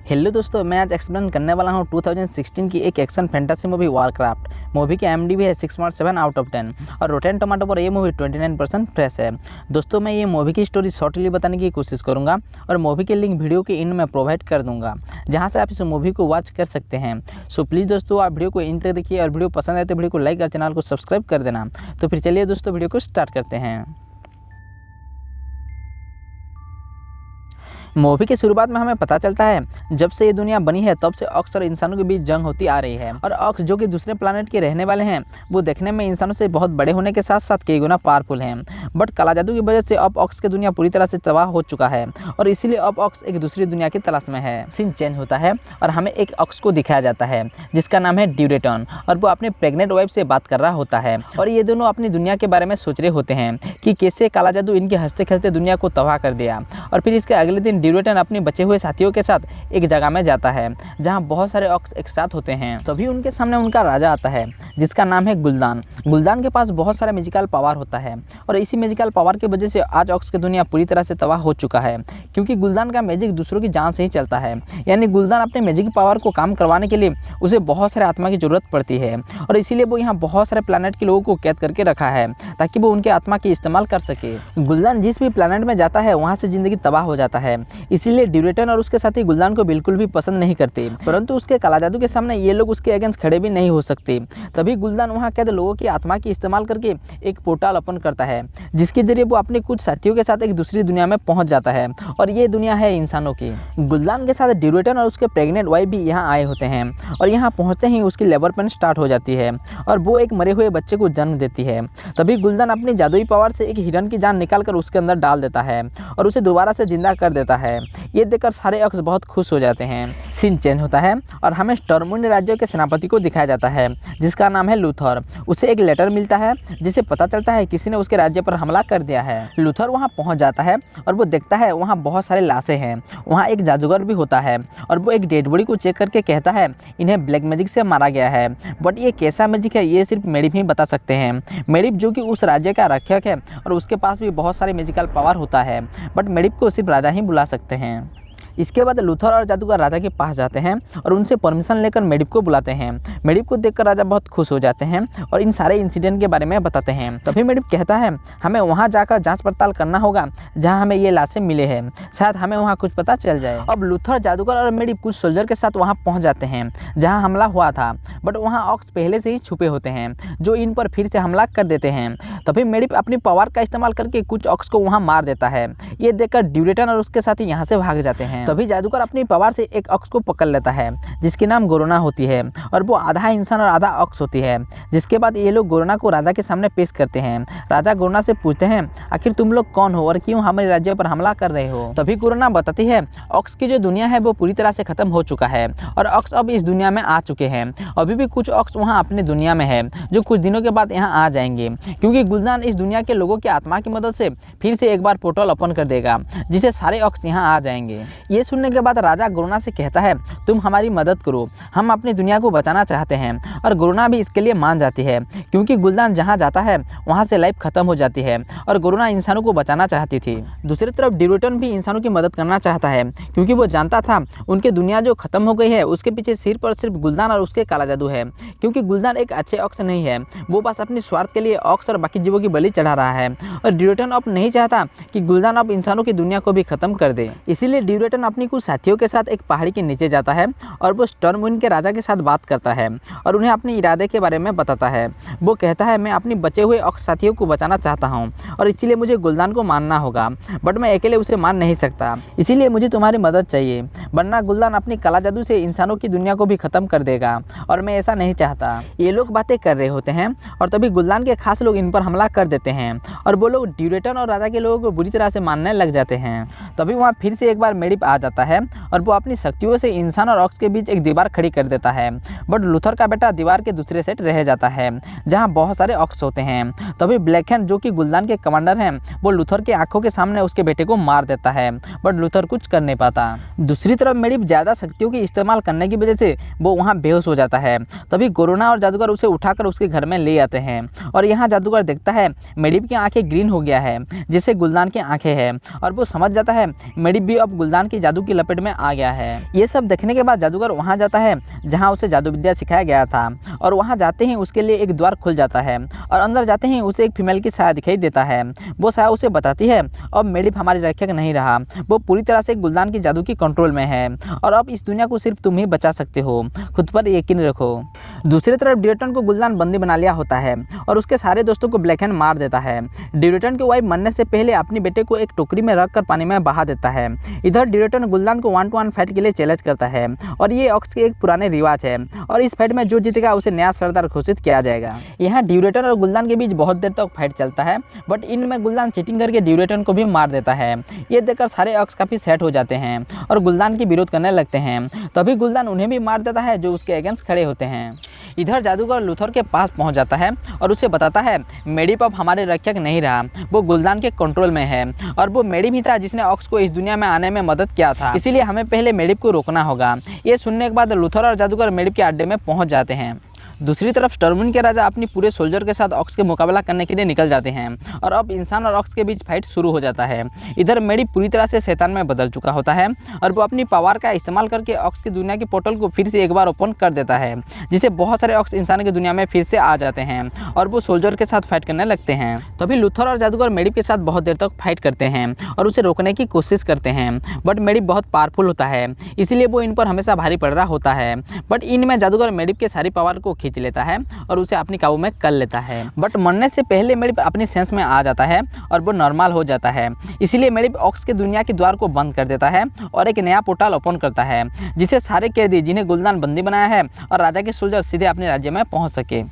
Hello दोस्तों, मैं आज एक्सप्लेन करने वाला हूँ 2016 की एक action fantasy movie Warcraft. Movie की IMDb है 6.7 आउट ऑफ 10 और रोटेन टोमेटो पर ये मूवी 29% फ्रेश है। दोस्तों, मैं ये मूवी की स्टोरी शॉर्टली बताने की कोशिश करूँगा और मूवी के लिंक वीडियो के एंड में प्रोवाइड कर दूँगा, जहाँ से आप इस मूवी को वॉच कर सकते हैं। सो प्लीज़ दोस्तों, आप वीडियो को एंड तक देखिए और वीडियो पसंद आए तो वीडियो को लाइक और चैनल को सब्सक्राइब कर देना। तो फिर चलिए दोस्तों, वीडियो को स्टार्ट करते हैं। मूवी की शुरुआत में हमें पता चलता है जब से ये दुनिया बनी है तब से ऑक्स और इंसानों के बीच जंग होती आ रही है और ऑक्स जो कि दूसरे प्लानेट के रहने वाले हैं वो देखने में इंसानों से बहुत बड़े होने के साथ साथ कई गुना पावरफुल हैं। बट काला जादू की वजह से अब ऑक्स की दुनिया पूरी तरह से तबाह हो चुका है और इसीलिए अब ऑक्स एक दूसरी दुनिया की तलाश में है। सीन चेंज होता है और हमें एक ऑक्स को दिखाया जाता है जिसका नाम है ड्यूरेटन और वो अपने प्रेग्नेंट वाइफ से बात कर रहा होता है और ये दोनों अपनी दुनिया के बारे में सोच रहे होते हैं कि कैसे काला जादू इनके हंसते खेलते दुनिया को तबाह कर दिया। और फिर इसके अगले दिन ड्यूरेटन अपनी बचे हुए साथियों के साथ एक जगह में जाता है जहां बहुत सारे ऑक्स एक साथ होते हैं। तभी उनके सामने उनका राजा आता है जिसका नाम है गुलदान। गुलदान के पास बहुत सारा मैजिकल पावर होता है और इसी मैजिकल पावर की वजह से आज ऑक्स की दुनिया पूरी तरह से तबाह हो चुका है, क्योंकि गुलदान का मैजिक दूसरों की जान से ही चलता है। यानी गुलदान अपने मैजिक पावर को काम करवाने के लिए उसे बहुत सारे आत्मा की जरूरत पड़ती है और इसीलिए वो यहाँ बहुत सारे प्लानट के लोगों को कैद करके रखा है ताकि वो उनके आत्मा की इस्तेमाल कर सके। गुलदान जिस भी प्लानट में जाता है वहाँ से जिंदगी तबाह हो जाता है, इसीलिए ड्यूरेटन और उसके साथी गुलदान को बिल्कुल भी पसंद नहीं करते, परंतु उसके काला जादू के सामने ये लोग उसके अगेंस्ट खड़े भी नहीं हो सकते। तभी गुलदान वहाँ कैद लोगों की आत्मा की इस्तेमाल करके एक पोर्टल ओपन करता है जिसके जरिए वो अपने कुछ साथियों के साथ एक दूसरी दुनिया में पहुंच जाता है और ये दुनिया है इंसानों की। गुलदान के साथ ड्यूरेटन और उसके प्रेग्नेंट वाइफ भी यहाँ आए होते हैं और यहाँ पहुँचते ही उसकी लेबर पेन स्टार्ट हो जाती है और वो एक मरे हुए बच्चे को जन्म देती है। तभी गुलदान अपनी जादुई पावर से एक हिरन की जान निकाल कर उसके अंदर डाल देता है और उसे दोबारा से जिंदा कर देता है। ये देखकर सारे ऑक्स बहुत खुश हो जाते हैं। सीन चेंज होता है और हमें स्टॉर्मविंड राज्य के सेनापति को दिखाया जाता है जिसका नाम है लूथर। उसे एक लेटर मिलता है जिसे पता चलता है किसी ने उसके राज्य पर हमला कर दिया है। लूथर वहां पहुंच जाता है और वो देखता है वहां बहुत सारे लाशें हैं। वहां एक जादूगर भी होता है और वो एक डेड बॉडी को चेक करके कहता है इन्हें ब्लैक मैजिक से मारा गया है, बट ये कैसा मैजिक है ये सिर्फ मेडिप ही बता सकते हैं। मेडिप जो कि उस राज्य का रक्षक है और उसके पास भी बहुत सारे मैजिकल पावर होता है, बट मेडिप को सिर्फ राजा ही बुला सकते हैं। इसके बाद लूथर और जादूगर राजा के पास जाते हैं और उनसे परमिशन लेकर मेडिप को बुलाते हैं। मेडिप को देखकर राजा बहुत खुश हो जाते हैं और इन सारे इंसिडेंट के बारे में बताते हैं। तभी मेडिप कहता है हमें वहां जाकर जांच पड़ताल करना होगा जहां हमें ये लाशें मिले हैं, शायद हमें वहां कुछ पता चल जाए। अब लूथर, जादूगर और मेडिप कुछ सोल्जर के साथ वहां पहुंच जाते हैं जहाँ हमला हुआ था, बट वहाँ ऑक्स पहले से ही छुपे होते हैं जो इन पर फिर से हमला कर देते हैं। तभी मेडिप अपनी पावर का इस्तेमाल करके कुछ ऑक्स को वहाँ मार देता है। ये देखकर ड्यूरेटन और उसके साथी यहाँ से भाग जाते हैं। तभी जादूगर अपनी पावर से एक ऑक्स को पकड़ लेता है जिसकी नाम गोरोना होती है और वो आधा इंसान और आधा ऑक्स होती है। जिसके बाद ये लोग गोरोना को राजा के सामने पेश करते हैं। राजा गोरोना से पूछते हैं आखिर तुम लोग कौन हो और क्यों हमारे राज्य पर हमला कर रहे हो। तभी गोरोना बताती है ऑक्स की जो दुनिया है वो पूरी तरह से खत्म हो चुका है और ऑक्स अब इस दुनिया में आ चुके हैं। अभी भी कुछ ऑक्स वहाँ अपनी दुनिया में है जो कुछ दिनों के बाद यहाँ आ जाएंगे, क्योंकि गुलदान इस दुनिया के लोगों की आत्मा की मदद से फिर से एक बार पोर्टल ओपन कर देगा जिससे सारे ऑक्स यहाँ आ जाएंगे। ये सुनने के बाद राजा गोरोना से कहता है तुम हमारी मदद करो, हम अपनी दुनिया को बचाना चाहते हैं। और गोरोना भी इसके लिए मान जाती है क्योंकि गुलदान जहाँ जाता है वहाँ से लाइफ खत्म हो जाती है और गोरोना इंसानों को बचाना चाहती थी। दूसरी तरफ ड्यूरेटन भी इंसानों की मदद करना चाहता है क्योंकि वो जानता था उनकी दुनिया जो खत्म हो गई है उसके पीछे सिर्फ और सिर्फ गुलदान और उसके काला जादू है, क्योंकि गुलदान एक अच्छे ऑक्स नहीं है, वो बस अपने स्वार्थ के लिए ऑक्स और बाकी जीवों की बलि चढ़ा रहा है। और ड्यूरेटन अब नहीं चाहता कि गुलदान अब इंसानों की दुनिया को भी खत्म कर दे। इसीलिए ड्यूरेटन अपनी कुछ साथियों के साथ एक पहाड़ी के नीचे जाता है और वो स्टॉर्मविंड के राजा के साथ बात करता है और उन्हें अपने इरादे के बारे में बताता है। वो कहता है मैं अपने बचे हुए ऑक्स साथियों को बचाना चाहता हूँ और इसीलिए मुझे गुलदान को मारना होगा, बट मैं अकेले उसे मार नहीं सकता, इसीलिए मुझे तुम्हारी मदद चाहिए, वरना गुलदान अपनी काला जादू से इंसानों की दुनिया को भी खत्म कर देगा और मैं ऐसा नहीं चाहता। ये लोग बातें कर रहे होते हैं और तभी गुलदान के खास लोग इन पर हमला कर देते हैं और वो लोग ड्यूरेटन और राजा के लोगों को बुरी तरह से मारने लग जाते हैं। तभी वहाँ फिर से एक बार मेडिप आ जाता है और वो अपनी शक्तियों से इंसान और ऑक्स के बीच एक दीवार खड़ी कर देता है, बट लूथर का बेटा दीवार के दूसरे साइड रह जाता है जहाँ बहुत सारे ऑक्स होते हैं। तभी ब्लैकहैंड जो कि गुलदान के कमांडर हैं वो लूथर के आंखों के सामने उसके बेटे को मार देता है, बट लूथर कुछ कर नहीं पाता। दूसरी तरफ मेडिप ज़्यादा शक्तियों की इस्तेमाल करने की वजह से वो वहाँ बेहोश हो जाता है। तभी गोरोना और जादूगर उसे उठाकर उसके घर में ले आते हैं और यहाँ जादूगर देखता है मेडिप की आंखें ग्रीन हो गया है जिससे गुलदान की आंखें हैं और वो समझ जाता है मेडिप भी अब गुलदान की जादू की लपेट में आ गया है। ये सब देखने के बाद जादूगर वहाँ जाता है जहाँ उसे जादू विद्या सिखाया गया था, और वहाँ जाते ही उसके लिए एक द्वार खुल जाता है और अंदर जाते ही उसे एक फीमेल की साया दिखाई देता है। वो साया उसे बताती है अब मेडिप हमारी रक्षक नहीं रहा, वो पूरी तरह से गुलदान की जादू की कंट्रोल में है और अब इस दुनिया को सिर्फ तुम ही बचा सकते हो, खुद पर यकीन रखो। दूसरी तरफ ड्यूरेटन को गुलदान बंदी बना लिया होता है और उसके सारे दोस्तों को ब्लैक हैंड मार देता है। ड्यूरेटन की वाइफ मरने से पहले अपने बेटे को एक टोकरी में रखकर पानी में बहा देता है। इधर ड्यूरेटन गुलदान को 1-to-1 फाइट के लिए चैलेंज करता है और ये ऑक्स के एक पुराने रिवाज है और इस फाइट में जो जीतेगा उसे नया सरदार घोषित किया जाएगा। यहाँ ड्यूरेटन और गुलदान के बीच बहुत देर तक फाइट चलता है, बट इनमें गुलदान चीटिंग करके ड्यूरेटन को भी मार देता है। ये देखकर सारे ऑक्स काफ़ी सेट हो जाते हैं और गुलदान की विरोध करने लगते हैं। तभी गुलदान उन्हें भी मार देता है जो उसके अगेंस्ट खड़े होते हैं। इधर जादूगर लूथर के पास पहुंच जाता है और उसे बताता है मेडिप अब हमारे रक्षक नहीं रहा, वो गुलदान के कंट्रोल में है और वो मेडिप ही था जिसने ऑक्स को इस दुनिया में आने में मदद किया था, इसीलिए हमें पहले मेडिप को रोकना होगा। ये सुनने के बाद लूथर और जादूगर मेडिप के अड्डे में पहुंच जाते हैं। दूसरी तरफ स्टॉर्मविंड के राजा अपनी पूरे सोल्जर के साथ ऑक्स के मुकाबला करने के लिए निकल जाते हैं और अब इंसान और ऑक्स के बीच फाइट शुरू हो जाता है। इधर मेडिप पूरी तरह से शैतान में बदल चुका होता है और वो अपनी पावर का इस्तेमाल करके ऑक्स की दुनिया के पोर्टल को फिर से एक बार ओपन कर देता है, जिससे बहुत सारे ऑक्स इंसान की दुनिया में फिर से आ जाते हैं और वो सोल्जर के साथ फाइट करने लगते हैं। तभी लूथर और जादूगर मेडिप के साथ बहुत देर तक फाइट करते हैं और उसे रोकने की कोशिश करते हैं, बट मेडिप बहुत पावरफुल होता है, इसीलिए वो इन पर हमेशा भारी पड़ रहा होता है। बट इनमें जादूगर मेडिप के सारी पावर को खींच लेता है और उसे अपनी काबू में कर लेता है। बट मरने से पहले मेडिप अपनी सेंस में आ जाता है और वो नॉर्मल हो जाता है, इसीलिए मेडिप ऑक्स के दुनिया के द्वार को बंद कर देता है और एक नया पोर्टल ओपन करता है, जिससे सारे कैदी जिन्हें गुलदान बंदी बनाया है और राजा के सोल्जर सीधे अपने राज्य में पहुंच सके।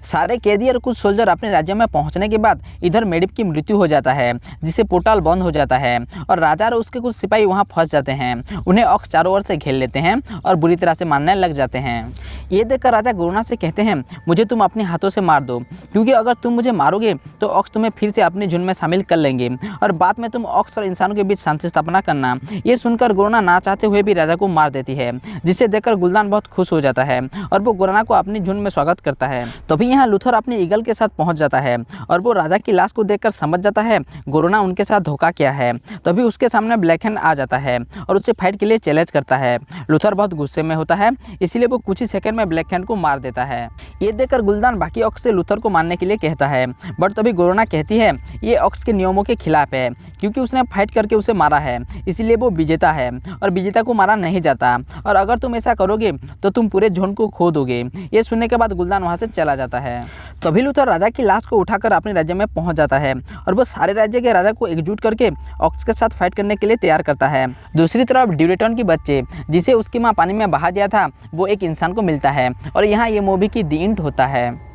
सारे कैदी और कुछ सोल्जर अपने राज्य में पहुंचने के बाद इधर मेडिप की मृत्यु हो जाता है, जिससे पोर्टल बंद हो जाता है और राजा और उसके कुछ सिपाही वहां फंस जाते हैं। उन्हें ऑक्स चारों ओर से घेर लेते हैं और बुरी तरह से मारने लग जाते हैं। ये देखकर राजा गोरोना से कहते हैं मुझे तुम अपने हाथों से मार दो, क्योंकि अगर तुम मुझे मारोगे तो ऑक्स तुम्हें फिर से अपने झुंड में शामिल कर लेंगे और बाद में तुम ऑक्स और इंसानों के बीच शांति स्थापना करना। ये सुनकर गोरोना ना चाहते हुए भी राजा को मार देती है, जिसे देखकर गुलदान बहुत खुश हो जाता है और वो गोरोना को अपनी झुंड में स्वागत करता है। तभी यहाँ लूथर अपने ईगल के साथ पहुंच जाता है और वो राजा की लाश को देखकर समझ जाता है गोरोना उनके साथ धोखा किया है। तभी उसके सामने ब्लैक हैंड आ जाता है और उससे फाइट के लिए चैलेंज करता है। लूथर बहुत गुस्से में होता है, इसलिए वो कुछ ही सेकंड में ब्लैक हैंड को मार देता है। ये देखकर गुलदान बाकी ऑक्स से लूथर को मारने के लिए कहता है, बट तभी गोरोना कहती है ये ऑक्स के नियमों के खिलाफ है, क्योंकि उसने फाइट करके उसे मारा है, इसलिए वो विजेता है और विजेता को मारा नहीं जाता, और अगर तुम ऐसा करोगे तो तुम पूरे झुंड को खो दोगे। ये सुनने के बाद गुलदान वहाँ से चला जाता है। तभी लूथर राजा की लाश को उठाकर अपने राज्य में पहुंच जाता है और वो सारे राज्य के राजा को एकजुट करके ऑक्स के साथ फाइट करने के लिए तैयार करता है। दूसरी तरफ ड्यूरेटन की बच्चे जिसे उसकी माँ पानी में बहा दिया था वो एक इंसान को मिलता है और यहाँ ये मूवी की दी एंड होता है।